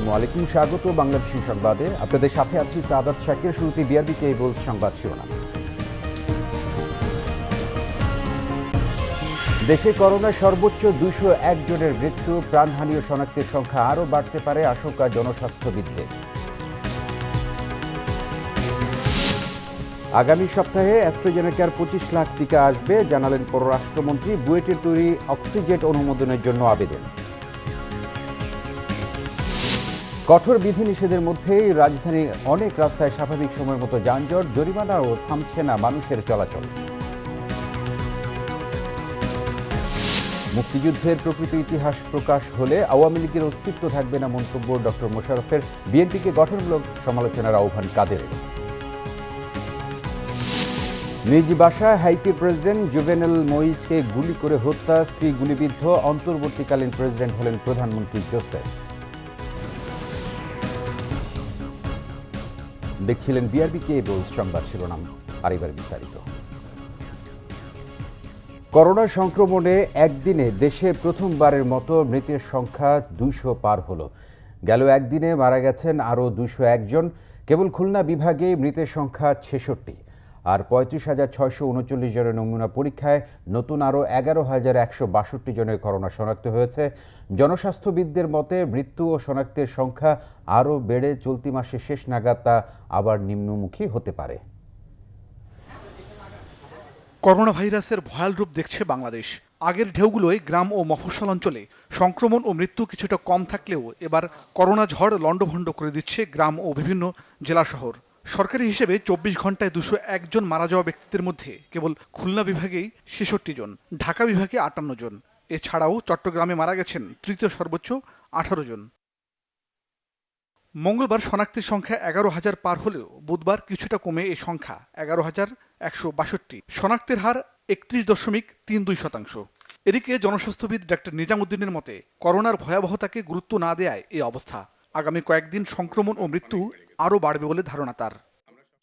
আসসালামু আলাইকুম, স্বাগত বাংলাদেশী সংবাদে। আপনাদের সাথে আছি সাদাত শাকির। শুরুতে বিআরবি কেবল সংবাদ শিরোনাম। দেশে করোনায় সর্বোচ্চ 201 জনের মৃত্যু, প্রাণহানি ও শনাক্তের সংখ্যা আরও বাড়তে পারে আশঙ্কা জনস্বাস্থ্যবিদদের। আগামী সপ্তাহে অ্যাস্ট্রাজেনেকার 25 লাখ টিকা আসবে, জানালেন পররাষ্ট্রমন্ত্রী। বুয়েটের তৈরি অক্সিজেট অনুমোদনের জন্য আবেদন। কঠোর বিধিনিষেধের মধ্যেই রাজধানীর অনেক রাস্তায় স্বাভাবিক সময়ের মতো যানজট, জরিমানাও থামছে না মানুষের চলাচল। মুক্তিযুদ্ধের প্রকৃত ইতিহাস প্রকাশ হলে আওয়ামী লীগের অস্তিত্ব থাকবে না, মন্তব্য ডক্টর মোশাররফের। বিএনপিকে গঠনমূলক সমালোচনার আহ্বান কাদেরের। নিজ বাসায় হাইতির প্রেসিডেন্ট জুভেনাল মোইসকে গুলি করে হত্যা, স্ত্রী গুলিবিদ্ধ। অন্তর্বর্তীকালীন প্রেসিডেন্ট হলেন প্রধানমন্ত্রী জোসেফ। দেখছিলেন বিআরবি কেবল সংবাদ শিরোনাম, আর এবার বিস্তারিত। করোনা সংক্রমণে একদিনে দেশে প্রথমবারের মতো মৃতের সংখ্যা 200 পার হলো। গেল একদিনে মারা গেছেন আরও 201 জন। কেবল খুলনা বিভাগে মৃতের সংখ্যা 66, আর 35,639 জনের নমুনা পরীক্ষায় নতুন আরও 11,162 জনের করোনা শনাক্ত হয়েছে। জনস্বাস্থ্যবিদদের মতে মৃত্যু ও শনাক্তের সংখ্যা আরও বেড়ে চলতি মাসের শেষ নাগাদ তা আবার নিম্নমুখী হতে পারে। করোনা ভাইরাসের ভয়াল রূপ দেখছে বাংলাদেশ। আগের ঢেউগুলোয় গ্রাম ও মফস্বল অঞ্চলে সংক্রমণ ও মৃত্যু কিছুটা কম থাকলেও এবার করোনা ঝড় লণ্ডভণ্ড করে দিচ্ছে গ্রাম ও বিভিন্ন জেলা শহর। সরকারি হিসেবে 24 ঘন্টায় 201 জন মারা যাওয়া ব্যক্তিদের মধ্যে কেবল খুলনা বিভাগেই 66 জন, ঢাকা বিভাগে 58 জন। এছাড়াও চট্টগ্রামে মারা গেছেন তৃতীয় সর্বোচ্চ 18 জন। মঙ্গলবার শনাক্তের সংখ্যা 11,000 পার হলেও বুধবার কিছুটা কমে এই সংখ্যা 11,162। শনাক্তের হার 31.32%। এদিকে জনস্বাস্থ্যবিদ ডাক্তার নিজামুদ্দিনের মতে করোনার ভয়াবহতাকে গুরুত্ব না দেয়ায় এই অবস্থা। আগামী কয়েকদিন সংক্রমণ ও মৃত্যু আরও বাড়বে বলে ধারণা তার।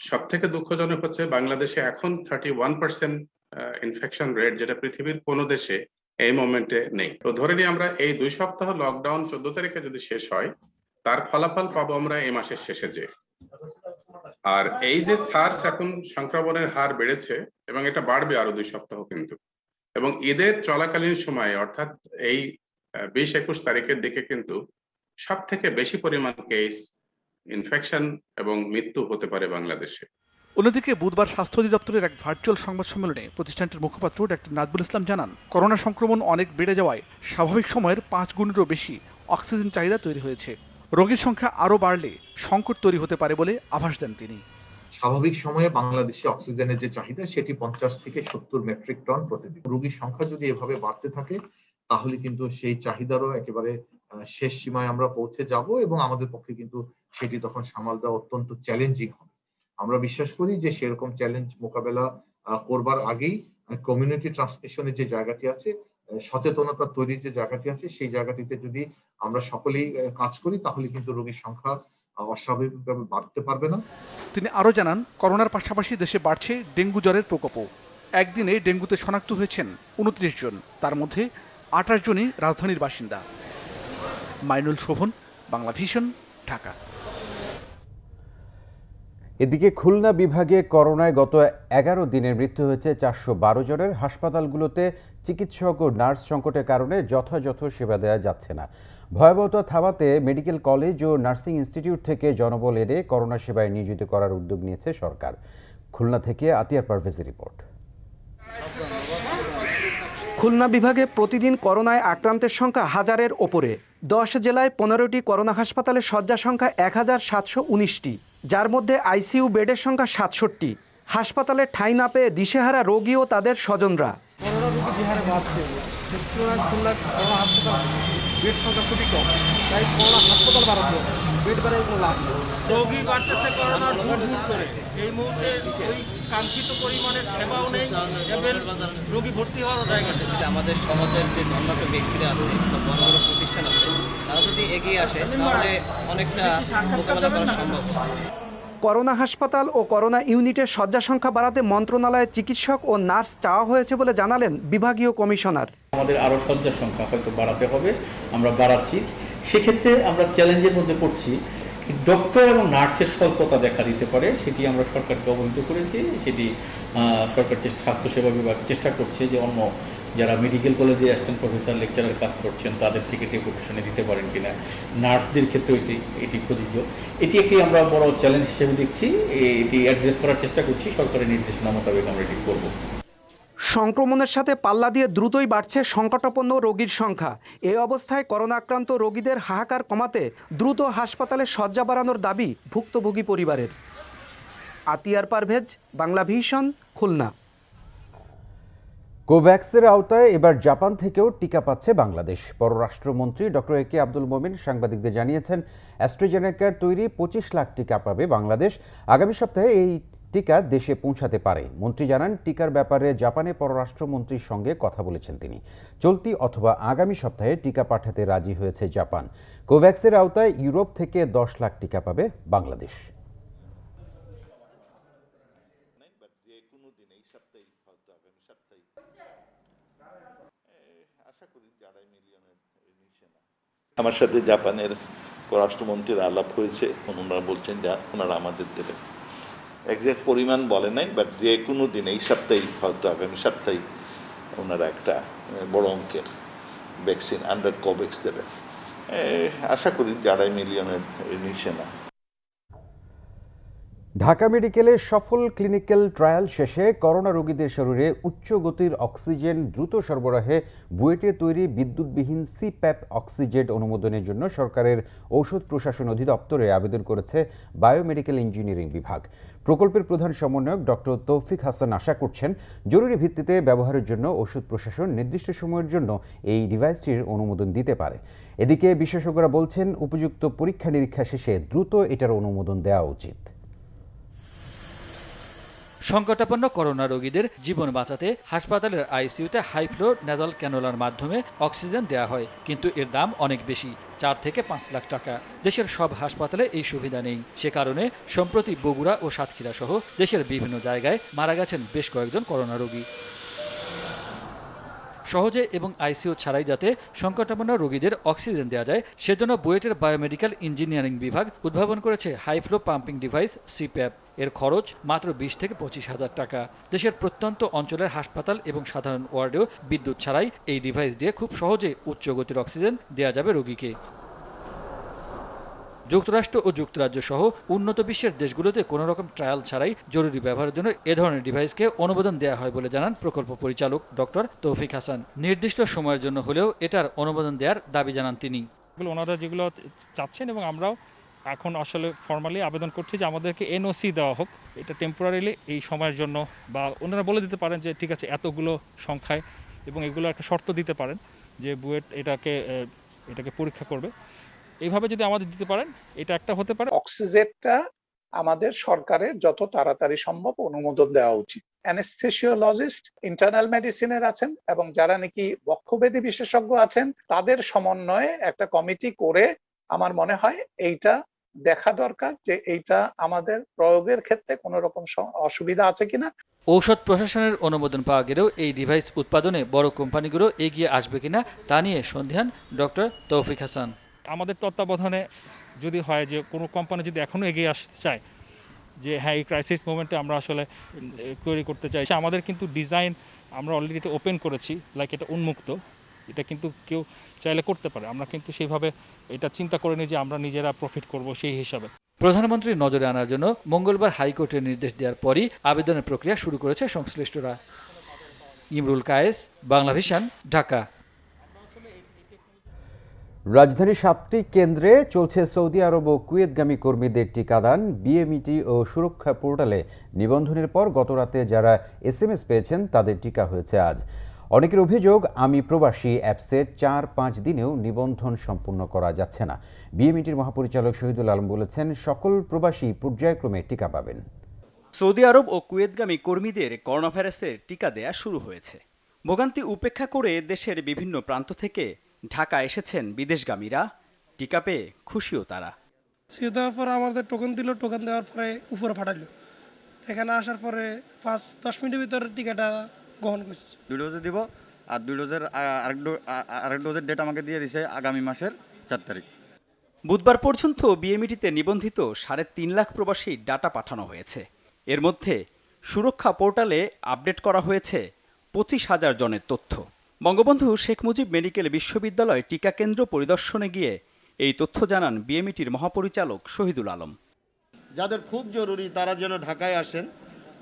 সব থেকে দুঃখজনক হচ্ছে বাংলাদেশে এখন 31% ইনফেকশন রেট, যেটা পৃথিবীর কোনো দেশে এই মোমেন্টে নেই। তো ধরে নিই আমরা এই 2 সপ্তাহ লকডাউন 14 তারিখে যদি শেষ হয়, তার ফলাফল পাবো আমরা এই মাসের শেষে যে। আর এই যে সার্স এখন সংক্রমণের হার বেড়েছে এবং এটা বাড়বে আরো 2 সপ্তাহ কিন্তু, এবং ঈদের চলাকালীন সময়ে অর্থাৎ এই 20-21 তারিখের দিকে কিন্তু সব থেকে বেশি পরিমাণ কেস, ইনফেকশন এবং মৃত্যু হতে পারে বাংলাদেশে। অন্যদিকে বুধবার স্বাস্থ্য অধিদপ্তরের এক ভার্চুয়াল সংবাদ সম্মেলনে প্রতিষ্ঠানটির মুখপাত্র ডাক্তার নাজবুল ইসলাম জানান, করোনা সংক্রমণ অনেক বেড়ে যাওয়ায় স্বাভাবিক সময়ের 5 গুণেরও বেশি অক্সিজেন চাহিদা তৈরি হয়েছে। রোগীর সংখ্যা আরও বাড়লে সংকট তৈরি হতে পারে বলে আভাস দেন তিনি। স্বাভাবিক সময়ে বাংলাদেশে অক্সিজেনের যে চাহিদা সেটি 50 থেকে 70 মেট্রিক টন প্রতিদিন। রোগীর সংখ্যা যদি এভাবে বাড়তে থাকে তাহলে কিন্তু সেই চাহিদারও একেবারে শেষ সীমায় আমরা পৌঁছে যাব এবং আমাদের পক্ষে কিন্তু সেটি তখন সামাল দেওয়া অত্যন্ত চ্যালেঞ্জিং হবে। আমরা বিশ্বাস করি যে সেরকম চ্যালেঞ্জ মোকাবেলা করবার আগেই কমিউনিটি ট্রান্সমিশনের যে জায়গাটি আছে, সচেতনতা তৈরির যে জায়গাটি আছে, সেই জায়গাটিতে যদি আমরা সকলেই কাজ করি তাহলে কিন্তু রোগীর সংখ্যা অস্বাভাবিকভাবে বাড়তে পারবে না। তিনি আরও জানান, করোনার পাশাপাশি দেশে বাড়ছে ডেঙ্গু জ্বরের প্রকোপও। একদিনে ডেঙ্গুতে শনাক্ত হয়েছেন 29 জন, তার মধ্যে 28 জনই রাজধানীর বাসিন্দা। মাইনুল শোভন, বাংলা ভিশন, ঢাকা। এদিকে খুলনা বিভাগে করোনায় গত 11 দিনের মৃত্যু হয়েছে 412 জনের। হাসপাতালগুলোতে চিকিৎসক ও নার্স সংকটের কারণে যথাযথ সেবা দেওয়া যাচ্ছে না। ভয়াবহতা থামাতে মেডিকেল কলেজ ও নার্সিং ইনস্টিটিউট থেকে জনবল এনে করোনা সেবায় নিয়োজিত করার উদ্যোগ নিয়েছে সরকার। খুলনা থেকে আতিয়ার পারভেজের রিপোর্ট। খুলনা বিভাগে প্রতিদিন করোনায় আক্রান্তের সংখ্যা হাজারের ওপরে। 10 জেলায় 15টি করোনা হাসপাতালের শয্যা সংখ্যা 1719টি, যার মধ্যে আইসিইউ বেডের সংখ্যা 67টি। হাসপাতালে ঠাঁই না পেয়ে দিশেহারা রোগী ও তাদের স্বজনরা। করোনা রোগী যে হারে বাড়ছে, খুলনার করোনা হাসপাতাল বেড সংখ্যা খুবই কম, তাই করোনা হাসপাতাল বাড়াতে বেড বাড়ার কোনো লাভ নেই। রোগী বাড়তেছে করোনার ভুল করে। এই মুহূর্তে ওই কাঙ্ক্ষিত পরিমাণের সেবাও নেই এবং রোগী ভর্তি হওয়ার জায়গা নেই। আমাদের সমাজের যে ধর্মাঢ্য ব্যক্তিরা আছে, বড় বড় প্রতিষ্ঠান আছে, তারা যদি এগিয়ে আসে তাহলে অনেকটা মোকাবেলা করা সম্ভব। করোনা হাসপাতাল ও করোনা ইউনিটের শয্যা সংখ্যা বাড়াতে মন্ত্রণালয়ে চিকিৎসক ও নার্স চাওয়া হয়েছে বলে জানালেন বিভাগীয় কমিশনার। আমাদের আরও শয্যার সংখ্যা হয়তো বাড়াতে হবে, আমরা বাড়াচ্ছি। সেক্ষেত্রে আমরা চ্যালেঞ্জের মধ্যে পড়ছি। ডক্টর এবং নার্সের স্বল্পতা দেখা দিতে পারে, সেটি আমরা সরকারকে অবহিত করেছি। সেটি সরকার স্বাস্থ্যসেবা বিভাগ চেষ্টা করছে যে অন্য যারা মেডিকেল কলেজে অ্যাসিস্ট্যান্ট প্রফেসর লেকচারার কাজ করছেন তাদের থেকে ডেপুটেশনে দিতে পারেন কিনা। নার্সদের ক্ষেত্রেও এটি প্রযোজ্য। এটি একটি আমরা বড় চ্যালেঞ্জ হিসেবে দেখছি, এটি অ্যাড্রেস করার চেষ্টা করছি। সরকারের নির্দেশনা মোতাবেক আমরা এটি করব। সংক্রমণের সাথে পাল্লা দিয়ে দ্রুতই বাড়ছে সংকটাপন্ন রোগীর সংখ্যা। এই অবস্থায় করোনা আক্রান্ত রোগীদের হাহাকার কমাতে দ্রুত হাসপাতালে শয্যা বাড়ানোর দাবি ভুক্তভোগী পরিবারের। আতিয়ার পারভেজ, বাংলা ভিশন, খুলনা। কোভ্যাক্সের আওতায় এবার জাপান থেকেও টিকা পাচ্ছে বাংলাদেশ। পররাষ্ট্রমন্ত্রী ডক্টর একে আব্দুল মোমিন সাংবাদিকদের জানিয়েছেন, অ্যাস্ট্রাজেনেকার তৈরি 25 লাখ টিকা পাবে বাংলাদেশ। আগামী সপ্তাহে এই টিকা দেশে পৌঁছাতে পারে। মন্ত্রী জানান, টিকার ব্যাপারে জাপানের পররাষ্ট্রমন্ত্রীর সঙ্গে কথা বলেছেন তিনি। চলতি অথবা আগামী সপ্তাহে টিকা পাঠাতে রাজি হয়েছে জাপান। কোভ্যাক্সের আওতায় ইউরোপ থেকে 10 লাখ টিকা পাবে বাংলাদেশ। আমার সাথে জাপানের পররাষ্ট্রমন্ত্রীর আলাপ হয়েছে, ওনারা বলছেন যে ওনারা আমাদের দেবেন। এক্সাক্ট পরিমাণ বলে নাই, বাট যে কোনো দিন এই সপ্তাহেই হয়তো আগামী সপ্তাহেই ওনারা একটা বড় অঙ্কের ভ্যাকসিন আন্ডার কোভ্যাক্স দেবেন। আশা করি 2.5 মিলিয়নের নিচে না। ঢাকা মেডিকেলে সফল ক্লিনিক্যাল ট্রায়াল শেষে করোনা রোগীদের শরীরে উচ্চ গতির অক্সিজেন দ্রুত সরবরাহে বুয়েটে তৈরি বিদ্যুৎবিহীন সিপ্যাপ অক্সিজেন অনুমোদনের জন্য সরকারের ঔষধ প্রশাসন অধিদপ্তরে আবেদন করেছে বায়োমেডিক্যাল ইঞ্জিনিয়ারিং বিভাগ। প্রকল্পের প্রধান সমন্বয়ক ডক্টর তৌফিক হাসান আশা করছেন, জরুরি ভিত্তিতে ব্যবহারের জন্য ঔষধ প্রশাসন নির্দিষ্ট সময়ের জন্য এই ডিভাইসটির অনুমোদন দিতে পারে। এদিকে বিশেষজ্ঞরা বলছেন, উপযুক্ত পরীক্ষা নিরীক্ষা শেষে দ্রুত এটার অনুমোদন দেওয়া উচিত। সংকটাপন্ন করোনা রোগীদের জীবন বাঁচাতে হাসপাতালের আইসিইউতে হাই ফ্লো নেজাল ক্যানোলার মাধ্যমে অক্সিজেন দেওয়া হয়, কিন্তু এর দাম অনেক বেশি, 4 থেকে 5 লাখ টাকা। দেশের সব হাসপাতালে এই সুবিধা নেই। সে কারণে সম্প্রতি বগুড়া ও সাতক্ষীরা সহ দেশের বিভিন্ন জায়গায় মারা গেছেন বেশ কয়েকজন করোনা রোগী। সহজে এবং আইসিইউ ছাড়াই যাতে সংকটাপন্ন রোগীদের অক্সিজেন দেওয়া যায়, সেজন্য বুয়েটের বায়োমেডিক্যাল ইঞ্জিনিয়ারিং বিভাগ উদ্ভাবন করেছে high flow pumping device CPAP. এর খরচ মাত্র 20 থেকে 25 হাজার টাকা। দেশের প্রত্যন্ত অঞ্চলের হাসপাতাল এবং সাধারণ ওয়ার্ডেও বিদ্যুৎ ছাড়াই এই ডিভাইস দিয়ে খুব সহজে উচ্চ গতির অক্সিজেন দেওয়া যাবে রোগীকে। যুক্তরাষ্ট্র ও যুক্তরাজ্য সহ উন্নত বিশ্বের দেশগুলোতে কোনো রকম ট্রায়াল ছাড়াই জরুরি ব্যবহারের জন্য এ ধরনের ডিভাইসকে অনুমোদন দেওয়া হয় বলে জানান প্রকল্প পরিচালক ডক্টর তৌফিক হাসান। নির্দিষ্ট সময়ের জন্য হলেও এটার অনুমোদন দেওয়ার দাবি জানান তিনি। ওনারা যেগুলো চাচ্ছেন এবং আমরাও এখন আসলে ফর্মালি আবেদন করছি যে আমাদেরকে এনওসি দেওয়া হোক, এটা টেম্পোরারিলি এই সময়ের জন্য, বা ওনারা বলে দিতে পারেন যে ঠিক আছে এতগুলো সংখ্যায়, এবং এগুলো একটা শর্ত দিতে পারেন যে বুয়েট এটাকে পরীক্ষা করবে। এইভাবে যদি আমাদের দিতে পারেন, এটা একটা হতে পারে। অক্সিজেনটা আমাদের সরকারের যত তাড়াতাড়ি সম্ভব অনুমোদন দেওয়া উচিত। অ্যানেস্থেসিওলজিস্ট ইন্টারনাল মেডিসিনের আছেন এবং যারা নাকি বক্ষব্যাধি বিশেষজ্ঞ আছেন, তাদের সমন্বয়ে একটা কমিটি করে আমার মনে হয় এইটা দেখা দরকার যে এইটা আমাদের প্রয়োগের ক্ষেত্রে কোনো রকম অসুবিধা আছে কিনা। ঔষধ প্রশাসনের অনুমোদন পাওয়া গেলেও এই ডিভাইস উৎপাদনে বড় কোম্পানিগুলো এগিয়ে আসবে কিনা তা নিয়ে সন্দিহান ডক্টর তৌফিক হাসান। আমাদের তত্ত্বাবধানে যদি হয় যে কোনো কোম্পানি যদি এখনও এগিয়ে আসতে চায় যে হ্যাঁ এই ক্রাইসিস মোমেন্টে আমরা আসলে তৈরি করতে চাই, আমাদের কিন্তু ডিজাইন আমরা অলরেডি এটা ওপেন করেছি, লাইক এটা উন্মুক্ত, এটা কিন্তু কেউ চাইলে করতে পারে। আমরা কিন্তু সেইভাবে এটা চিন্তা করে নিই যে আমরা নিজেরা প্রফিট করব সেই হিসাবে। প্রধানমন্ত্রীর নজরে আনার জন্য মঙ্গলবার হাইকোর্টের নির্দেশ দেওয়ার পরই আবেদনের প্রক্রিয়া শুরু করেছে সংশ্লিষ্টরা। ইমরুল কায়েস, বাংলা ভিশন, ঢাকা। রাজধানীর 7টি কেন্দ্রে চলছে সৌদি আরব ও কুয়েতগামী কর্মীদের টিকাদান। বিএমইটি ও সুরক্ষা পোর্টালে নিবন্ধনের পর গতরাতে যারা SMS পেয়েছেন তাদের টিকা হয়েছে আজ। অনেকের অভিযোগ, আমি প্রবাসী অ্যাপসে 4-5 দিনেও নিবন্ধন সম্পূর্ণ করা যাচ্ছে না। বিএমইটির মহাপরিচালক শহীদুল আলম বলেছেন, সকল প্রবাসী পর্যায়ক্রমে টিকা পাবেন। সৌদি আরব ও কুয়েতগামী কর্মীদের করোনা ভাইরাসের টিকা দেয়া শুরু হয়েছে। ভোগান্তি উপেক্ষা করে দেশের বিভিন্ন প্রান্ত থেকে ঢাকা এসেছেন বিদেশগামীরা। টিকা পেয়ে খুশিও তারা। দেওয়ার পর আমাদের টোকেন দিল, টোকেন দেওয়ার পরে উপরে পাঠালো। এখানে আসার পরে 5-10 মিনিটের ভিতর টিকাটা গ্রহণ করছি। 2 ডোজে দিব, আর 2 ডোজের আরেক ডোজের ডেট আমাকে দিয়ে দিছে আগামী মাসের 4 তারিখ। বুধবার পর্যন্ত বিএমইটিতে নিবন্ধিত ৩.৫ লাখ প্রবাসী ডাটা পাঠানো হয়েছে। এর মধ্যে সুরক্ষা পোর্টালে আপডেট করা হয়েছে ২৫,০০০ জনের তথ্য। বঙ্গবন্ধু শেখ মুজিব মেডিকেল বিশ্ববিদ্যালয় টিকা কেন্দ্র পরিদর্শনে গিয়ে এই তথ্য জানান বিএমইটির মহাপরিচালক শহীদুল আলম। যাদের খুব জরুরি তারা যেন ঢাকায় আসেন।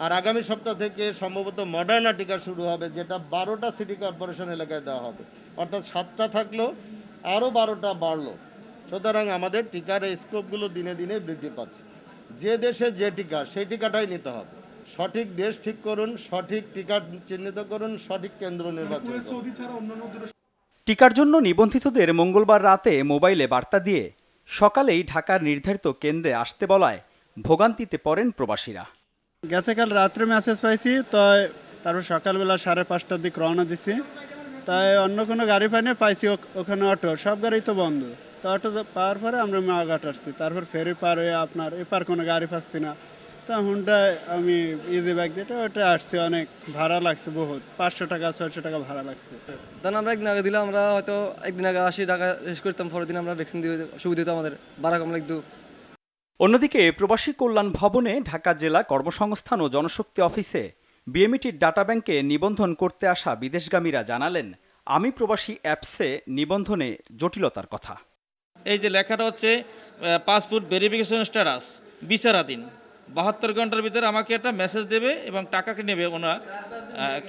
আর আগামী সপ্তাহ থেকে সম্ভবত মডার্না টিকা শুরু হবে, যেটা 12টা সিটি কর্পোরেশন এলাকায় দেওয়া হবে, অর্থাৎ 7টা থাকলো আরও 12টা বাড়লো। সুতরাং আমাদের টিকার এই স্কোপগুলো দিনে দিনে বৃদ্ধি পাচ্ছে। যে দেশে যে টিকা সেই টিকাটাই নিতে হবে। সঠিক দেশ ঠিক করুন, সঠিক টিকা চিহ্নিত করুন, সঠিক কেন্দ্র নির্বাচন করুন। টিকার জন্য নিবন্ধিতদের মঙ্গলবার রাতে মোবাইলে বার্তা দিয়ে সকালেই ঢাকার নির্ধারিত কেন্দ্রে আসতে বলায় ভোগান্তিতে পড়েন প্রবাসীরা। গেছে কাল রাত্রে মেসেজ পাইছি, তো তারপর সকালবেলা 5:30টার দিকে রওনা দিছি। তাই অন্য কোনো গাড়ি পাইছি ওখানে অটো, সব গাড়ি তো বন্ধ। তো অটো পাওয়ার পরে আমরা মাঘাট আসছি, তারপর ফেরি পার হয়ে আপনার এপার কোনো গাড়ি পাচ্ছি না। তা হুন্ডায় আমি ইজি বাইক যেটা ওটা আসছি, অনেক ভাড়া লাগছে, বহুত 500 টাকা 600 টাকা ভাড়া লাগছে। তখন আমরা একদিন আগে দিলাম, আমরা হয়তো একদিন আগে 80 টাকা রেস্ট করতাম, পরের দিন আমরা ভ্যাকসিন দিয়ে সুবিধা হতো, আমাদের ভাড়া কম লাগতো। অন্যদিকে প্রবাসী কল্যাণ ভবনে ঢাকা জেলা কর্মসংস্থান ও জনশক্তি অফিসে বিএমইটির ডাটা ব্যাংকে নিবন্ধন করতে আসা বিদেশগামীরা জানালেন আমি প্রবাসী অ্যাপসে নিবন্ধনে জটিলতার কথা। এই যে লেখাটা হচ্ছে পাসপোর্ট ভেরিফিকেশন স্ট্যাটাস বিচারাধীন, 72 ঘন্টার ভিতরে আমাকে একটা মেসেজ দেবে এবং টাকাকে নেবে ওনারা।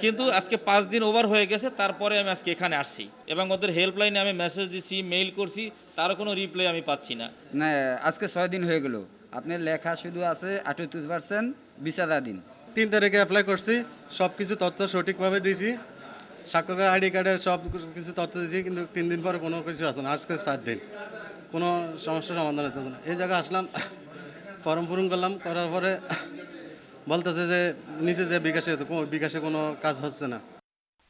কিন্তু আজকে 5 দিন ওভার হয়ে গেছে, তারপরে আমি আজকে এখানে আসছি এবং ওদের হেল্পলাইনে আমি মেসেজ দিচ্ছি, মেইল করছি, তারও কোনো রিপ্লাই আমি পাচ্ছি না। না, আজকে 6 দিন হয়ে গেল, আপনার লেখা শুধু আছে 38% বিচারাধীন। 3 তারিখে অ্যাপ্লাই করছি, সব কিছু তথ্য সঠিকভাবে দিয়েছি, স্বাক্ষর আইডি কার্ডের সব কিছু তথ্য দিয়েছি, কিন্তু 3 দিন পরে কোনো কিছু আসে না। আজকে 7 দিন কোনো সমস্যার সমাধান হতে না। এই জায়গায় আসলাম, ফর্ম পূরণ করলাম, করার পরে বলতেছে যে নিচে যে বিকাশে কোনো কাজ হচ্ছে না।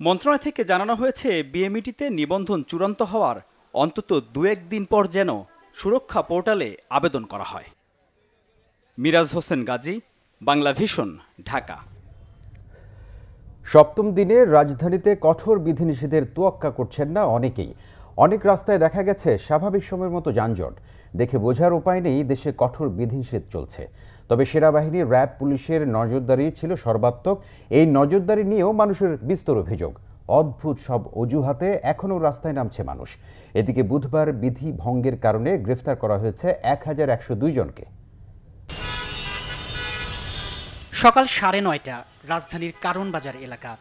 মন্ত্রণালয় থেকে জানানো হয়েছে বিএমইটিতে নিবন্ধন চূড়ান্ত হওয়ার অন্তত 2-1 দিন পর যেন সুরক্ষা পোর্টালে আবেদন করা হয়। মিরাজ হোসেন গাজী, বাংলা ভিশন, ঢাকা। সপ্তম দিনে রাজধানীতে কঠোর বিধিনিষেধের তোয়াক্কা করছেন না অনেকেই। অনেক রাস্তায় দেখা গেছে স্বাভাবিক সময়ের মতো যানজট। দেখে বোঝার উপায় নেই দেশে কঠোর বিধিনিষেধ চলছে। তবে সেনাবাহিনী, র্যাব, পুলিশের নজরদারি ছিল সর্বাত্মক। এই নজরদারি নিয়েও মানুষের বিস্তর অভিযোগ। অদ্ভুত সব অজুহাতে এখনও রাস্তায় নামছে মানুষ। এদিকে বুধবার বিধি ভঙ্গের কারণে গ্রেফতার করা হয়েছে 1102 জনকে। সকাল 9:30 রাজধানীর কারণ বাজার এলাকা।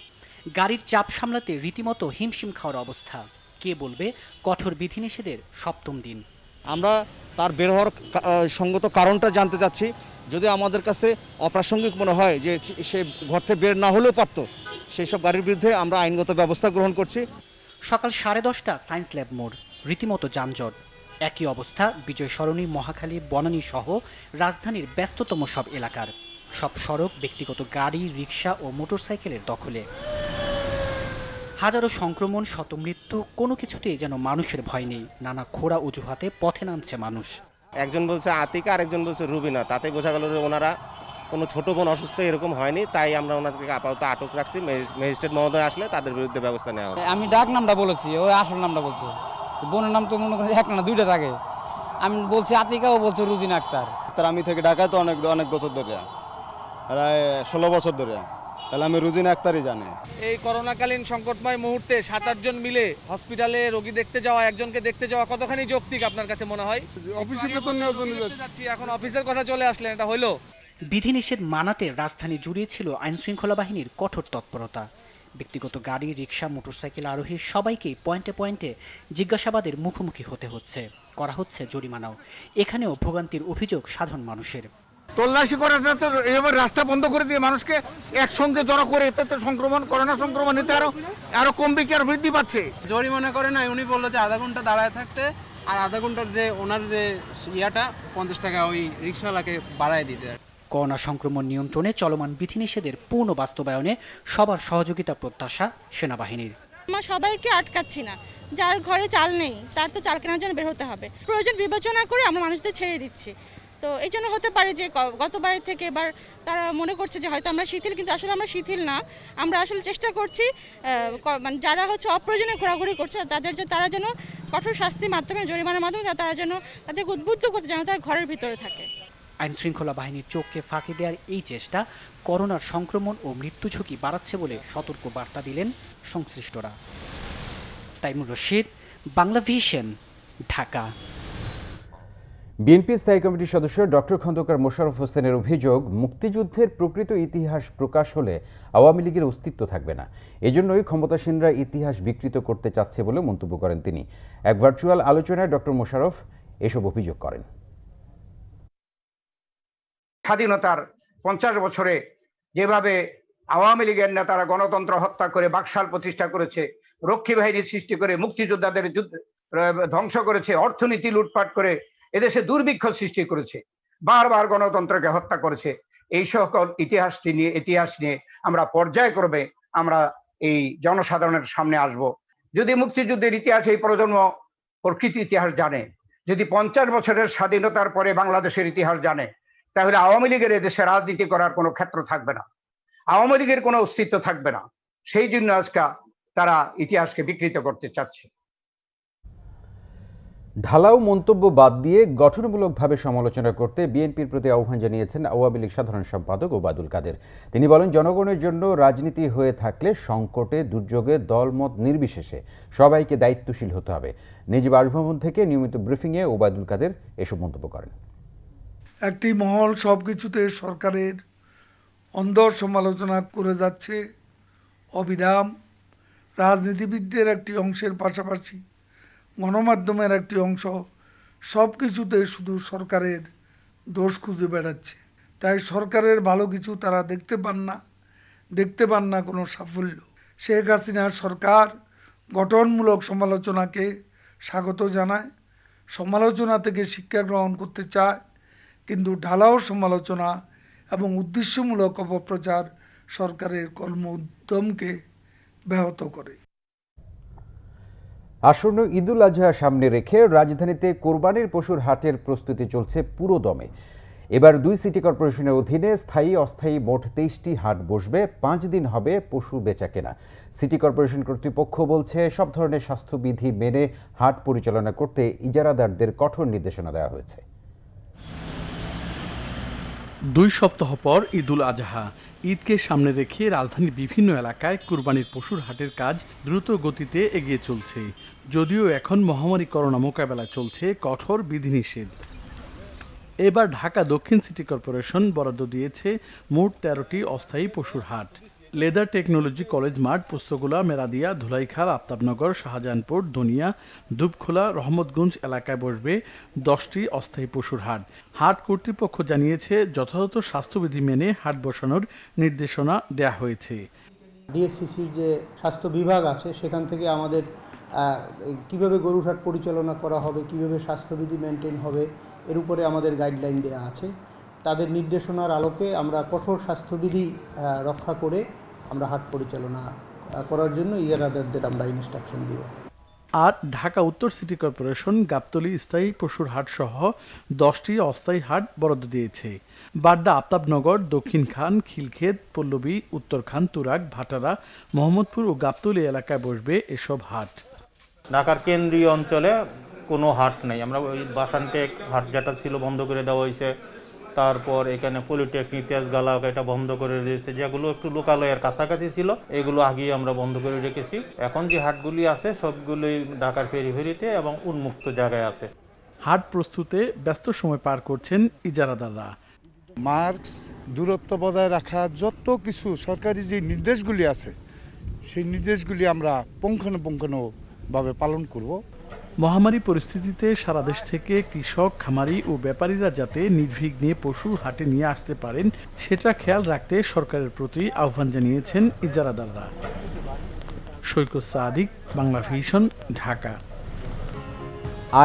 গাড়ির চাপ সামলাতে রীতিমতো হিমশিম খাওয়ার অবস্থা। কে বলবে কঠোর বিধিনিষেধের সপ্তম দিন? আমরা তার বের হওয়ার সঙ্গত কারণটা জানতে চাচ্ছি। যদি আমাদের কাছে অপ্রাসঙ্গিক মনে হয় যে সে ঘর থেকে বের না হলেও পারত, সেই সব গাড়ির বিরুদ্ধে আমরা আইনগত ব্যবস্থা গ্রহণ করছি। সকাল 10:30 সায়েন্স ল্যাব মোড়, রীতিমতো যানজট। একই অবস্থা বিজয় সরণি, মহাখালী, বনানী সহ রাজধানীর ব্যস্ততম সব এলাকার। সব সড়ক ব্যক্তিগত গাড়ি, রিকশা ও মোটরসাইকেলের দখলে। হাজারো সংক্রমণ, শত মৃত্যু, কোনো কিছুতেই যেন মানুষের ভয় নেই। নানা খোঁড়া অজুহাতে পথে নামছে মানুষ। একজন বলছে আতিকা, আরেকজন বলছে রুবিনা। তাতে বোঝা গেল যে ওনারা কোনো ছোট বোন অসুস্থ এরকম হয়নি, তাই আমরা ওনাদেরকে আপাতত আটক রাখছি। ম্যাজিস্ট্রেট মহোদয় আসলে তাদের বিরুদ্ধে ব্যবস্থা নেওয়া হবে। আমি ডাক নামটা বলেছি, ওই আসল নামটা বলছে। বোনের নাম তো মনে করেন 1 না 2টা থাকে। আমি বলছি আতিকা, ও বলছে রুজিনা আক্তার। আমি থেকে ঢাকায় তো অনেক বছর ধরে, প্রায় 16 বছর ধরে, তাহলে আমি রুজিনা আক্তারই জানি। এই করোনাকালীন সংকটময় মুহূর্তে 7-8 জন মিলে হসপিটালে রোগী দেখতে যাওয়া, একজনকে দেখতে যাওয়া কতখানি যৌক্তিক আপনার কাছে মনে হয়? অফিসে বেতন নেওয়ার জন্য যাচ্ছি, এখন অফিসের কথা চলে আসলেন, এটা হইলো? বিধিনিষেধ মানাতে রাজধানী জুড়ে ছিল আইনশৃঙ্খলা বাহিনীর কঠোর তৎপরতা। ব্যক্তিগত গাড়ি, রিকশা, মোটরসাইকেল আরোহী সবাইকেই পয়েন্টে পয়েন্টে জিজ্ঞাসাবাদের মুখোমুখি হতে হচ্ছে। করা হচ্ছে জরিমানাও। এখানেও ভোগান্তির অভিযোগ সাধারণ মানুষের। তল্লাশি করা তো এবার রাস্তা বন্ধ করে দিয়ে মানুষকে একসঙ্গে জড়ো করে, এতে তো সংক্রমণ, করোনা সংক্রমণ এতে আরো কমবে কি আর বৃদ্ধি পাচ্ছে? জরিমানা করে না, উনি বললো যে আধা ঘন্টা দাঁড়ায় থাকতে, আর আধা ঘন্টার যে ওনার যে ইয়াটা 50 টাকা ওই রিক্সাওয়ালাকে বাড়ায় দিতে। করোনা সংক্রমণ নিয়ন্ত্রণে চলমান বিধিনিষেধের পূর্ণ বাস্তবায়নে সবার সহযোগিতা প্রত্যাশা সেনাবাহিনীর। আমরা সবাইকে আটকাচ্ছি না, যার ঘরে চাল নেই তার তো চাল কেনার জন্য বের হতে হবে। প্রয়োজন বিবেচনা করে আমরা মানুষদের ছেড়ে দিচ্ছি। তো এই জন্য হতে পারে যে গতবারের থেকে এবার তারা মনে করছে যে হয়তো আমরা শিথিল, কিন্তু আসলে আমরা শিথিল না। আমরা আসলে চেষ্টা করছি মানে যারা হচ্ছে অপ্রয়োজনীয় ঘোরাঘুরি করছে তারা যেন কঠোর শাস্তির মাধ্যমে, জরিমানার মাধ্যমে তারা যেন তাদেরকে উদ্বুদ্ধ করতে যেন তারা ঘরের ভিতরে থাকে। আইন শৃঙ্খলা বাহিনীর চোখকে ফাঁকি দেওয়ার এই চেষ্টা করোনার সংক্রমণ ও মৃত্যু ঝুঁকি বাড়াচ্ছে বলে সতর্ক বার্তা দিলেন সংশ্লিষ্টরা। তাইমুর রশিদ, বাংলা ভিশন, ঢাকা। বিএনপি স্থায়ী কমিটির সদস্য ডক্টর খন্দকার মোশাররফ হোসেনের অভিযোগ, মুক্তিযুদ্ধের প্রকৃত ইতিহাস প্রকাশ হলে আওয়ামী লীগের অস্তিত্ব থাকবে না। এজন্যই ক্ষমতাসীনরা ইতিহাস বিকৃত করতে চাচ্ছে বলে মন্তব্য করেন তিনি। এক ভার্চুয়াল আলোচনায় ডক্টর মোশাররফ এসব অভিযোগ করেন। স্বাধীনতার 50 বছরে যেভাবে আওয়ামী লীগের নেতারা গণতন্ত্র হত্যা করে বাকশাল প্রতিষ্ঠা করেছে, রক্ষী বাহিনী সৃষ্টি করে মুক্তিযোদ্ধাদের ধ্বংস করেছে, অর্থনীতি লুটপাট করে এদেশে দুর্ভিক্ষ সৃষ্টি করেছে, বারবার গণতন্ত্রকে হত্যা করেছে, এই সকল ইতিহাস নিয়ে আমরা পর্যায়ক্রমে আমরা এই জনসাধারণের সামনে আসব। যদি মুক্তিযুদ্ধের ইতিহাস এই প্রজন্ম প্রকৃত ইতিহাস জানে, যদি 50 বছরের স্বাধীনতার পরে বাংলাদেশের ইতিহাস জানে, তাহলে আওয়ামী লীগের এদেশে রাজনীতি করার কোনো ক্ষেত্র থাকবে না, আওয়ামী লীগের কোনো অস্তিত্ব থাকবে না। সেই জন্য আজকে তারা ইতিহাসকে বিকৃত করতে চাচ্ছে। ঢালাও মন্তব্য বাদ দিয়ে গঠনমূলকভাবে সমালোচনা করতে বিএনপির প্রতি আহ্বান জানিয়েছেন আওয়ামী লীগ সাধারণ সম্পাদক ওবায়দুল কাদের। তিনি বলেন, জনগণের জন্য রাজনীতি হয়ে থাকলে সংকটে দুর্যোগে দলমত নির্বিশেষে সবাইকে দায়িত্বশীল হতে হবে। নিজ বাসভবন থেকে নিয়মিত ব্রিফিংয়ে ওবায়দুল কাদের এসব মন্তব্য করেন। একটি মহল সবকিছুতে সরকারের অন্ধ সমালোচনা করে যাচ্ছে। অবিরাম রাজনীতিবিদদের একটি অংশের পাশাপাশি গণমাধ্যমের একটি অংশ সব কিছুতে শুধু সরকারের দোষ খুঁজে বেড়াচ্ছে। তাই সরকারের ভালো কিছু তারা দেখতে পান না কোনো সাফল্য। শেখ হাসিনার সরকার গঠনমূলক সমালোচনাকে স্বাগত জানায়, সমালোচনা থেকে শিক্ষা গ্রহণ করতে চায়, কিন্তু ঢালাও সমালোচনা এবং উদ্দেশ্যমূলক অপপ্রচার সরকারের কর্ম উদ্যমকে ব্যাহত করে। আসন্ন ঈদুল আজহা সামনে রেখে রাজধানীতে কোরবানির পশুর হাটের প্রস্তুতি চলছে পুরো দমে। এবার 2 সিটি কর্পোরেশনের অধীনে স্থায়ী অস্থায়ী মোট 23টি হাট বসবে। 5 দিন হবে পশু বেচাকেনা। সিটি কর্পোরেশন কর্তৃপক্ষ বলছে, সব ধরনের স্বাস্থ্যবিধি মেনে হাট পরিচালনা করতে ইজারাদারদের কঠোর নির্দেশনা দেওয়া হয়েছে। 2 সপ্তাহ পর ঈদুল আজহা। ঈদকে সামনে রেখে রাজধানীর বিভিন্ন এলাকায় কুরবানির পশুর হাটের কাজ দ্রুত গতিতে এগিয়ে চলছে। যদিও এখন মহামারী করোনা মোকাবেলায় চলছে কঠোর বিধিনিষেধ। এবার ঢাকা দক্ষিণ সিটি কর্পোরেশন বরাদ্দ দিয়েছে মোট 13টি অস্থায়ী পশুর হাট। লেদার টেকনোলজি কলেজ মাঠ, পোস্তগোলা, মেরাদিয়া, ধুলাইখাল, আফতাবনগর, শাহজাহানপুর, ধনিয়া, দুবখোলা, রহমতগঞ্জ এলাকায় বসবে 10টি অস্থায়ী পশুর হাট। হাট কর্তৃপক্ষ জানিয়েছে, যথাযথ স্বাস্থ্যবিধি মেনে হাট বসানোর নির্দেশনা দেয়া হয়েছে। ডিএসসিসির যে স্বাস্থ্য বিভাগ আছে সেখান থেকে আমাদের কিভাবে গরুর হাট পরিচালনা করা হবে, কিভাবে স্বাস্থ্যবিধি মেনটেন হবে, এর উপরে আমাদের গাইডলাইন দেওয়া আছে। তাদের নির্দেশনার আলোকে আমরা কঠোর স্বাস্থ্যবিধি রক্ষা করে আমরা হাট পরিচালনা করার জন্য ইজারাদারদের আমরা ইনস্ট্রাকশন দিব। আর ঢাকা উত্তর সিটি কর্পোরেশন গাবতলী স্থায়ী পশুর হাট সহ 10টি অস্থায়ী হাট বরাদ্দ দিয়েছে। বাড্ডা, আফতাবনগর, দক্ষিণ খান, খিলক্ষেত, পল্লবী, উত্তরখান, তুরাগ, ভাটারা, মোহাম্মদপুর ও গাবতলী এলাকায় বসবে এসব হাট। ঢাকার কেন্দ্রীয় অঞ্চলে কোনো হাট নেই। আমরা ওই বাসানটেক হাট যেটা ছিল বন্ধ করে দেওয়া হয়েছে, তারপর এখানে পলিটেকনিক, তেজগালা এটা বন্ধ করে দিয়েছে। যেগুলো একটু লোকালয়ের কাছাকাছি ছিল এগুলো আগেই আমরা বন্ধ করে রেখেছি। এখন যে হাটগুলি আছে সবগুলোই ঢাকার পেরিফেরিতে এবং উন্মুক্ত জায়গায় আছে। হাট প্রস্তুতে ব্যস্ত সময় পার করছেন ইজারাদাররা। মাস্ক, দূরত্ব বজায় রাখা, যত কিছু সরকারি যে নির্দেশগুলি আছে সেই নির্দেশগুলি আমরা পুঙ্খানুপুঙ্খানুভাবে পালন করব। মহামারী পরিস্থিতিতে সারা দেশ থেকে কৃষক, খামারি ও ব্যাপারীরা যাতে নির্বিঘ্নে পশু হাটে নিয়ে আসতে পারেন সেটা খেয়াল রাখতে সরকারের প্রতি আহ্বান জানিয়েছেন ইজারাদাররা। সৈকত সাদিক, বাংলা ভিশন, ঢাকা।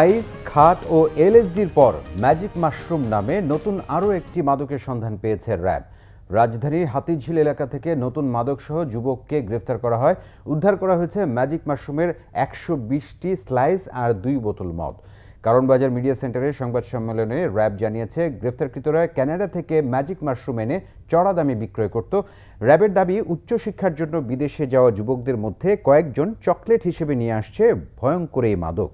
আইস, খাট ও এলএসডির পর ম্যাজিক মাশরুম নামে নতুন আরও একটি মাদকের সন্ধান পেয়েছে র্যাব। রাজধানীর হাতিঝিল এলাকা থেকে নতুন মাদকসহ যুবককে গ্রেফতার করা হয়। উদ্ধার করা হয়েছে ম্যাজিক মাশরুমের 120টি স্লাইস আর 2 বোতল মদ। কারণবাজার মিডিয়া সেন্টারে সংবাদ সম্মেলনে র্যাব জানিয়েছে, গ্রেফতারকৃতরা কানাডা থেকে ম্যাজিক মাশরুম এনে চড়া দামে বিক্রয় করত। র্যাবের দাবি, উচ্চশিক্ষার জন্য বিদেশে যাওয়া যুবকদের মধ্যে কয়েকজন চকলেট হিসেবে নিয়ে আসছে ভয়ঙ্কর এই মাদক।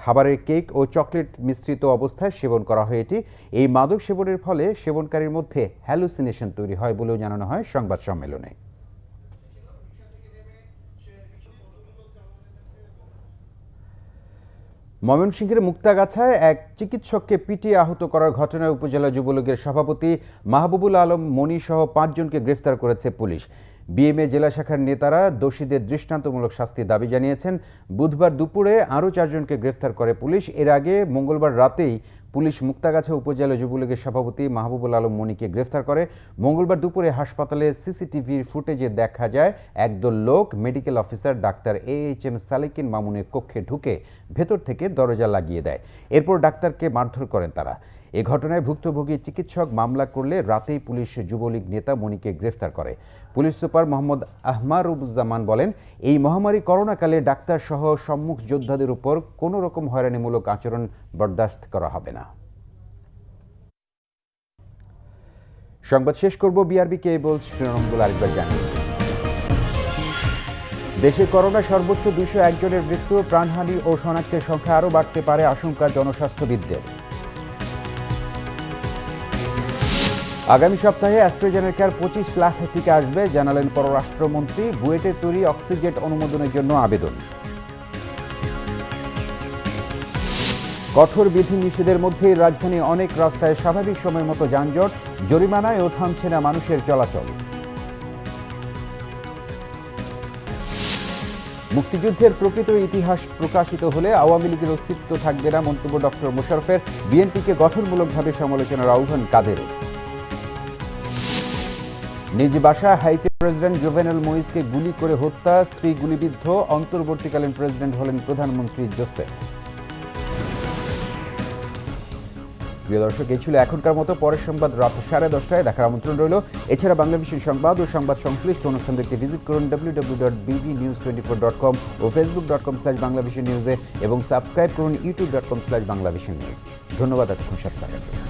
খাবারের কেক ও চকলেট মিশ্রিত অবস্থায় সেবন করা হয় এটি। এই মাদক সেবনের ফলে সেবনকারীর মধ্যে হ্যালুসিনেশন তৈরি হয় বলেও জানানো হয় সংবাদ সম্মেলনে। ময়মনসিংহের মুক্তাগাছায় এক চিকিৎসককে পিটিয়ে আহত করার ঘটনায় উপজেলা যুবলীগের সভাপতি মাহবুবুল আলম মনি সহ 5 জনকে গ্রেফতার করেছে পুলিশ। বিএমএ জেলা শাখার নেতারা দোষীদের দৃষ্টান্তমূলক শাস্তির দাবি জানিয়েছেন। বুধবার দুপুরে আরও 4 জনকে গ্রেফতার করে পুলিশ। এর আগে মঙ্গলবার রাতেই পুলিশ মুক্তাগাছা উপজেলা যুবলীগের সভাপতি মাহবুবুল আলম মনিকে গ্রেফতার করে। মঙ্গলবার দুপুরে হাসপাতালে সিসিটিভির ফুটেজে দেখা যায় একদল লোক medical officer doctor AHM Salekin মামুনের কক্ষে ঢুকে ভেতর থেকে দরজা লাগিয়ে দেয়। এরপর ডাক্তারকে মারধর করেন তারা। এ ঘটনায় ভুক্তভোগী চিকিৎসক মামলা করলে রাতেই পুলিশ যুবলীগ নেতা মনিকে গ্রেফতার করে। পুলিশ সুপার মোহাম্মদ আহমারুজ্জামান বলেন, এই মহামারী করোনাকালে ডাক্তার সহ সম্মুখ যোদ্ধাদের উপর কোনো রকম হয়রানিমূলক আচরণ বরদাস্ত করা হবে না। সংবাদ শেষ করব বিআরবি কেবলস শিরোনামগুলো আরেকবার জানিয়ে। দেশে করোনা সর্বোচ্চ 201 জনের মৃত্যু, প্রাণহানি ও শনাক্তের সংখ্যা আরও বাড়তে পারে আশঙ্কা জনস্বাস্থ্যবিদদের। আগামী সপ্তাহে অ্যাস্ট্রাজেনেকার 25 লাখ টিকা আসবে, জানালেন পররাষ্ট্রমন্ত্রী। বুয়েটের তৈরি অক্সিজেট অনুমোদনের জন্য আবেদন। কঠোর বিধিনিষেধের মধ্যেই রাজধানী অনেক রাস্তায় স্বাভাবিক সময়ের মতো যানজট, জরিমানায়ও থামছে না মানুষের চলাচল। মুক্তিযুদ্ধের প্রকৃত ইতিহাস প্রকাশিত হলে আওয়ামী লীগের অস্তিত্ব থাকবে না, মন্তব্য ডক্টর মোশাররফের। বিএনপিকে গঠনমূলকভাবে সমালোচনার আহ্বান কাদেরও। নিজ বাসায় হাইতির প্রেসিডেন্ট জোভেনেল মোইজকে গুলি করে হত্যা, স্ত্রী গুলিবিদ্ধ। অন্তর্বর্তীকালীন প্রেসিডেন্ট হলেন প্রধানমন্ত্রী জোসেফ। প্রিয় দর্শক, এই ছিল এখনকার মতো। পরের সংবাদ রাত 10:30 দেখার আমন্ত্রণ রইল। এছাড়া বাংলাভিশন সংবাদ ও সংবাদ সংশ্লিষ্ট অনুষ্ঠান দেখতে ভিজিট করুন www.bbnews24.com ও facebook.com/banglavisionnews এবং সাবস্ক্রাইব করুন youtube.com/banglavisionnews। ধন্যবাদ এতক্ষণ সাথে থাকার জন্য।